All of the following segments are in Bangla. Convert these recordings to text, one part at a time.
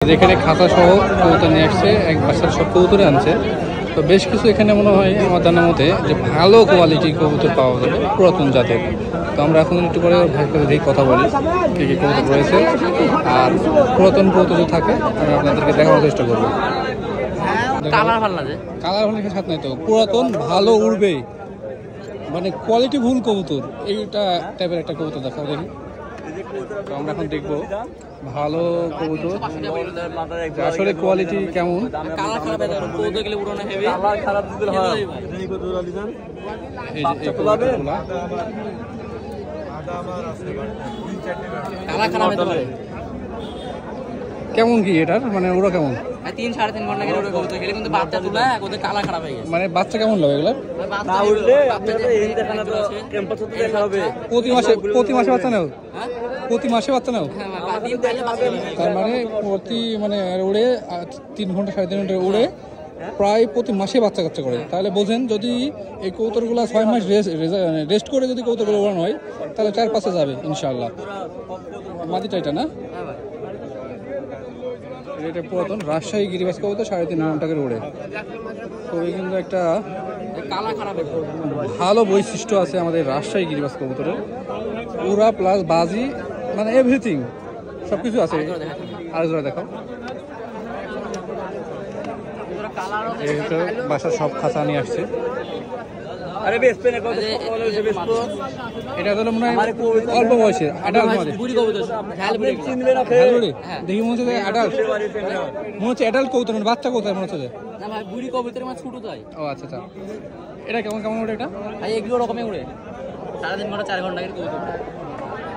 যেখানে খাতা সহ কবুতর নিয়ে আসছে, এক বাসার সব কবুতরে আনছে। তো বেশ কিছু এখানে মনে হয় আমার জানার মতে যে ভালো কোয়ালিটির কবুতর পাওয়া যাবে পুরাতন জাতের। তো আমরা এখন একটু করে ভাইয়ের সাথে কথা বলি কী কী কবুতর রয়েছে, আর পুরাতন কবুতর যদি থাকে আমি আপনাদেরকে দেখানোর চেষ্টা করবো। কালার ভালো লাগে, কালার ভালো সাথে নাই তো পুরাতন ভালো উড়বে, মানে কোয়ালিটি ভুল কবুতর, এইটা টাইপের একটা কবুতর দেখাও দেখি। তো আমরা এখন দেখবো ভালো কবুতর আসলে কোয়ালিটি কেমন। কালার খারাপ হয়ে যাবে, কবুতর গেলে উড়ানো হবে, কালার খারাপ দিতে হয়। এই যে কবুতরগুলা কালার খারাপ হতে পারে। কেমন কি এটার মানে ওরা কেমন 3-3.5 ঘন্টা গেলে ওরা কবুতর গেলে কিন্তু বাচ্চা তুলা ওদের কালার খারাপ হয়ে গেছে। মানে বাচ্চা কেমন লাগে এগুলো? না উঠলে এই দেখানো তো ক্যাম্পাস হতে দেখা হবে। প্রতি মাসে বাচ্চা নাও? প্রতি মাসে বাচ্চা নাও? তার মানে মানে উড়ে 3 ঘন্টা 3.5 ঘন্টা উড়ে প্রায় প্রতি মাসে বাচ্চা কাচ্চা করে। তাহলে বোঝেন যদি এই কবুতরগুলো 6 মাস রেস্ট করে যদি কবুতরগুলো উড়ানো হয় তাহলে 4-5 যাবে ইনশাআল্লাহ। মাটিটা এটা না, এটা পুরাতন রাজশাহী গিরিবাস কবুতর 3.5 ঘন্টা করে উড়ে। তো এই কিন্তু একটা কালার খারাপ ভালো বৈশিষ্ট্য আছে আমাদের রাজশাহী গিরিবাস কবুতরের, উড়া প্লাস বাজি মানে এভরিথিং সব কিছু আছে। আর জোড়া দেখাও। বাসার সব খাঁচা নিয়ে আসছে। আরে বেসপেন কত বলে যে বেসপো এটা হলো মনে হয় অল্প বয়সে অ্যাডাল্ট মানে বুড়ি কবুতর ঝাল বুড়ি চিনবে না হ্যাঁ বুড়ি দেখি মনে হচ্ছে অ্যাডাল্ট, মনে হচ্ছে অ্যাডাল্ট কবুতর মানে বাচ্চা কবুতর মনে হচ্ছে। না ভাই বুড়ি কবুতরের মা ছোট যায়। ও আচ্ছা আচ্ছা, এটা কেমন কেমন ওটা? এটা ভাই এগুলো রকমই উড়ে 3.5 ঘন্টা 4 ঘন্টা গেলে কবুতর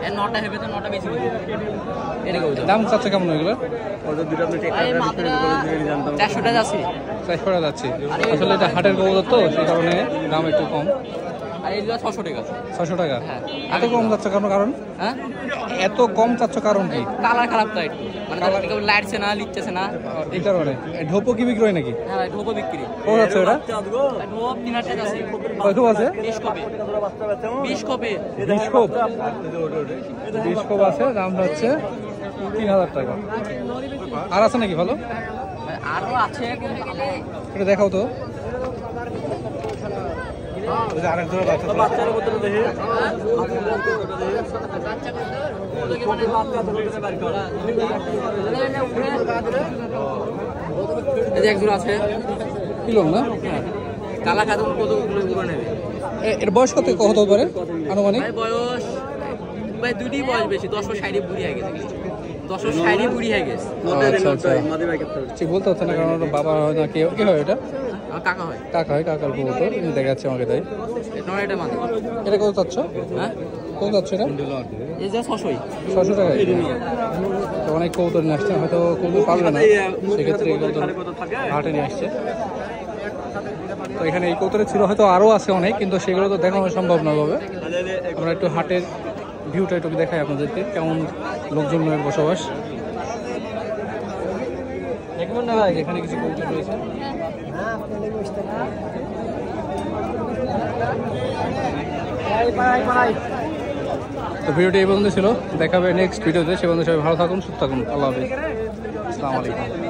এর 9টা হবে তো 9টা বেশি উড়ে। এটা কবুতর দাম চাচ্ছে কেমন এগুলো? কত দুটো আপনি টেক ভাই মাত্র 400 টাকা আছে। 400 টাকা যাচ্ছে। আসলে এটা হাটের কবুতর তো সেই কারণে দাম একটু কম। আর এগুলো 600 টাকা। 600 টাকা? হ্যাঁ। এত কম যাচ্ছে কারণ? হ্যাঁ এত কম চাচ্ছ কারণ কি? কালার খারাপ তো একটু মানে কেউ লাইটছে না লিখতেছে না এই কারণে। ঢোপো কি বিক্রি হয় নাকি? হ্যাঁ ভাই ঢোকো বিক্রি কত যাচ্ছে ওটা? ঢোক 3000 টাকা আছে। কত আছে? 20 কপি 20 কপি 20 কোপ 20 কোপ আছে, দাম হচ্ছে 3000 টাকা। আর আছে নাকি ভালো? আরো আছে এটা দেখাও তো। আরেক জোড়া বাচ্চা বাচ্চার কত দেখে এই যে এক জোড়া আছে কিলো না? কালা কাদুন কতগুলো পুরো নেবে। এর বয়স কত হতে পারে আনুমানিক? ভাই বয়স ভাই দুটি বয়স বেশি 10-60 বুড়ি হয়ে গেছে 10-60 বুড়ি হয়ে গেছে। আচ্ছা আচ্ছা, ঠিক বলতে হচ্ছে না কারণ ওটা বাবা হয় না কেউ কি হয়, এটা আমার কাকা হয়। কাকা হয়, কাকার কবুতর দেখা যাচ্ছে আমাকে তাই। এটা মানে এটা কত চাচ্ছ? হ্যাঁ কত যাচ্ছে এটা? এই যে 600 600 টাকা। তো অনেক কবুতর নিয়ে আসছে, হয়তো কবুতর পারবে না সেক্ষেত্রে এই কবুতর হাটে নিয়ে আসছে। তো এখানে এই কবুতরে ছিল, হয়তো আরও আছে অনেক, কিন্তু সেগুলো তো দেখানো সম্ভব না হবে। আমরা একটু হাটের ভিউটা একটু দেখাই আপনাদেরকে, কেমন লোকজনের বসবাস। দেখবেন না ভাই এখানে কিছু কবুতর রয়েছে। তো ভিডিওটি এই পর্যন্ত ছিল, দেখাবে নেক্সট ভিডিওতে। সে পর্যন্ত সবাই ভালো থাকুন, সুস্থ থাকুন। আল্লাহ হাফিজ, আসসালামু আলাইকুম।